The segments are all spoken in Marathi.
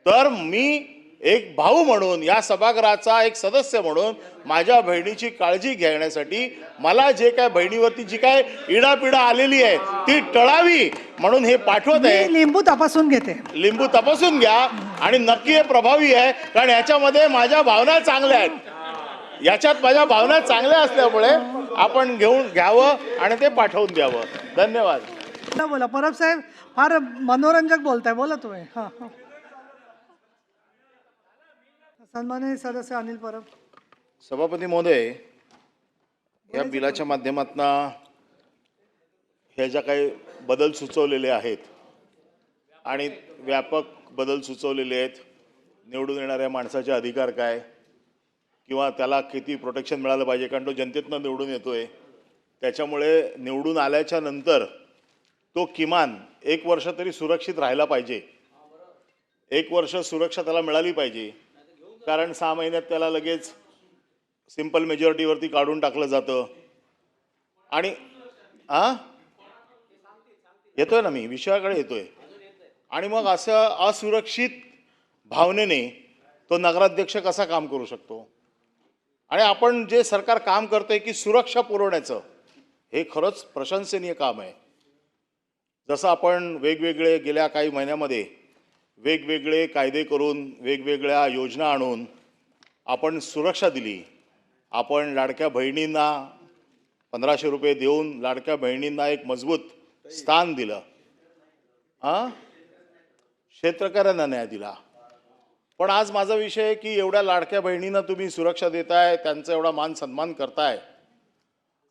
तर मी एक भाऊ म्हणून, या सभागृहाचा एक सदस्य म्हणून माझ्या बहिणीची काळजी घेण्यासाठी मला जे काय बहिणीवरती जी काय इडापिडा आलेली आहे ती टळावी म्हणून हे पाठवत आहे. लिंबू तपासून घेते. लिंबू तपासून घ्या आणि नक्की हे प्रभावी आहे, कारण याच्यामध्ये माझ्या भावना चांगल्या आहेत. याच्यात माझ्या भावना चांगल्या असल्यामुळे आपण घ्यावं आणि ते पाठवून द्यावं. धन्यवाद. बोला परब साहेब, फार मनोरंजक बोलताय, बोला तुम्ही. हां हां. सन्माननीय सदस्य अनिल परब. सभापती महोदय, या बिलाच्या माध्यमातून ह्या ज्या काही बदल सुचवलेले आहेत आणि व्यापक बदल सुचवलेले आहेत, निवडून येणाऱ्या माणसाचे अधिकार काय किंवा त्याला किती प्रोटेक्शन मिळालं पाहिजे, कारण तो जनतेतनं निवडून येतोय, त्याच्यामुळे निवडून आल्याच्या नंतर तो किमान 1 वर्ष तरी सुरक्षित राहायला पाहिजे. 1 वर्ष सुरक्षा त्याला मिळाली पाहिजे, कारण 6 महिन्यात त्याला लगेच सिंपल मेजॉरिटीवरती काढून टाकलं जातं. आणि येतोय ना, मी विषयाकडे येतोय. आणि मग असं असुरक्षित भावनेने तो नगराध्यक्ष कसा काम करू शकतो? आणि आपण जे सरकार काम करतंय की सुरक्षा पुरवण्याचं, हे खरंच प्रशंसनीय काम आहे. जसं आपण वेगवेगळे गेल्या काही महिन्यामध्ये वेगवेगळे कायदे करून, वेगवेगळ्या योजना आणून आपण सुरक्षा दिली. आपण लाडक्या बहिणींना 1500 रुपये देऊन लाडक्या बहिणींना एक मजबूत स्थान दिलं. शेतकऱ्यांना न्याय दिला. पण आज माझा विषय आहे की एवढ्या लाडक्या बहिणींना तुम्ही सुरक्षा देताय, त्यांचा एवढा मान सन्मान करताय,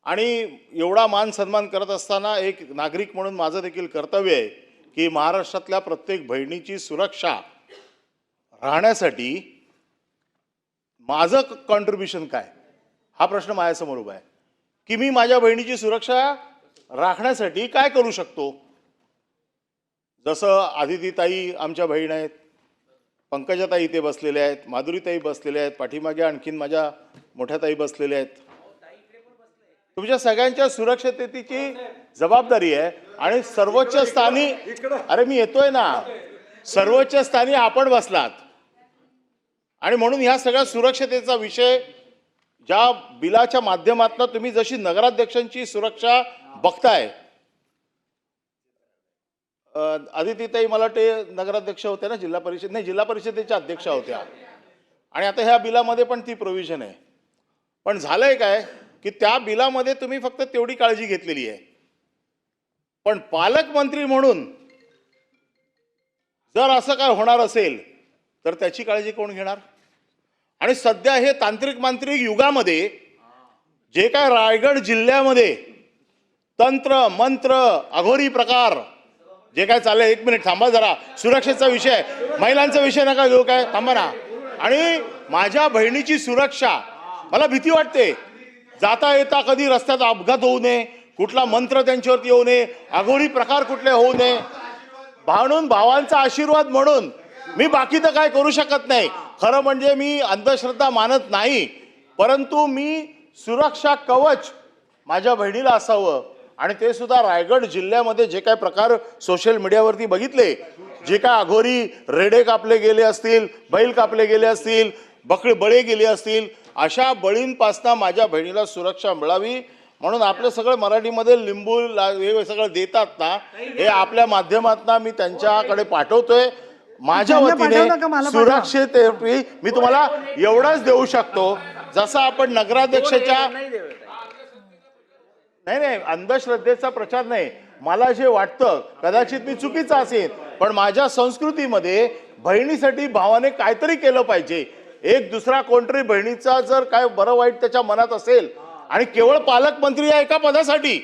आणि एवढा मान सन्मान करत असताना एक नागरिक म्हणून माझं देखील कर्तव्य आहे की महाराष्ट्रातल्या प्रत्येक बहिणीची सुरक्षा राहण्यासाठी माझं कॉन्ट्रीब्युशन काय, हा प्रश्न माझ्यासमोर उभा आहे की मी माझ्या बहिणीची सुरक्षा राखण्यासाठी काय करू शकतो. जसं आदितीताई आमच्या बहीण आहेत, पंकजाताई इथे बसलेल्या आहेत, माधुरीताई बसलेल्या आहेत, पाठीमागे आणखीन माझ्या मोठ्या ताई बसलेल्या आहेत. तुमच्या सगळ्यांच्या सुरक्षिततेची जबाबदारी आहे. आणि सर्वोच्च स्थानी, अरे मी येतोय ना, सर्वोच्च स्थानी आपण बसलात. आणि म्हणून ह्या सगळ्या सुरक्षतेचा विषय ज्या बिलाच्या माध्यमातून तुम्ही जशी नगराध्यक्षांची सुरक्षा बघताय, आदितीताई मला ते नगराध्यक्ष होते ना, जिल्हा परिषद नाही, जिल्हा परिषदेच्या अध्यक्षा होत्या, आणि आता ह्या बिलामध्ये पण ती प्रोव्हिजन आहे. पण झालंय काय की त्या बिलामध्ये तुम्ही फक्त तेवढी काळजी घेतलेली आहे, पण पालकमंत्री म्हणून जर असं काय होणार असेल तर त्याची काळजी कोण घेणार? आणि सध्या हे तांत्रिक मांत्रिक युगामध्ये जे काय रायगड जिल्ह्यामध्ये तंत्र मंत्र अघोरी प्रकार जे काय चाललंय, 1 मिनिट थांबा जरा, सुरक्षेचा विषय, महिलांचा विषय नका घेऊ, काय थांबा ना. आणि माझ्या बहिणीची सुरक्षा, मला भीती वाटते, जाता येता कधी रस्त्यात अपघात होऊ नये, कुठला मंत्र त्यांच्यावरती येऊ नये, अघोरी प्रकार कुठले होऊ नये. म्हणून भावांचा आशीर्वाद म्हणून मी बाकी तर काय करू शकत नाही. खरं म्हणजे मी अंधश्रद्धा मानत नाही, परंतु मी सुरक्षा कवच माझ्या बहिणीला असावं. आणि ते सुद्धा रायगड जिल्ह्यामध्ये जे काय प्रकार सोशल मीडियावरती बघितले, जे काय अघोरी रेडे कापले गेले असतील, बैल कापले गेले असतील, बळी गेले असतील, अशा बळींपासनं माझ्या बहिणीला सुरक्षा मिळावी म्हणून आपलं सगळं मराठीमध्ये लिंबू हे सगळं देतात ना, हे आपल्या माध्यमातून मी त्यांच्याकडे पाठवतोय. माझ्या वतीने सुरक्षेसाठी मी तुम्हाला एवढंच देऊ शकतो, जसं आपण नगराध्यक्षाच्या, नाही अंधश्रद्धेचा प्रचार नाही, मला जे वाटतं कदाचित मी चुकीचं असेल, पण माझ्या संस्कृतीमध्ये बहिणीसाठी भावाने काहीतरी केलं पाहिजे. एक दुसरा कोणतरी बहिणीचा जर काय बरं वाईट त्याच्या मनात असेल आणि केवळ पालकमंत्री या एका पदासाठी,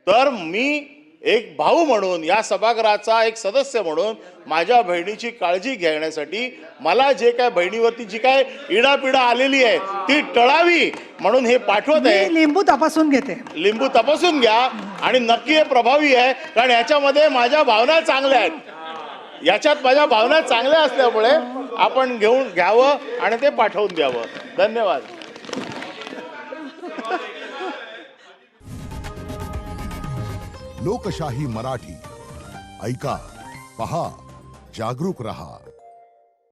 तर मी एक भाऊ म्हणून, या सभागृहाचा एक सदस्य म्हणून माझ्या बहिणीची काळजी घेण्यासाठी मला जे काय बहिणीवरती जी काय इडापिडा आलेली आहे ती टळावी म्हणून हे पाठवत आहे. लिंबू तपासून घेते. लिंबू तपासून घ्या आणि नक्की हे प्रभावी आहे, कारण याच्यामध्ये माझ्या भावना चांगल्या आहेत. याच्यात माझ्या भावना चांगल्या असल्यामुळे आपण घ्यावं आणि ते पाठवून द्यावं. धन्यवाद. लोकशाही मराठी ऐका, पहा, जागरूक रहा.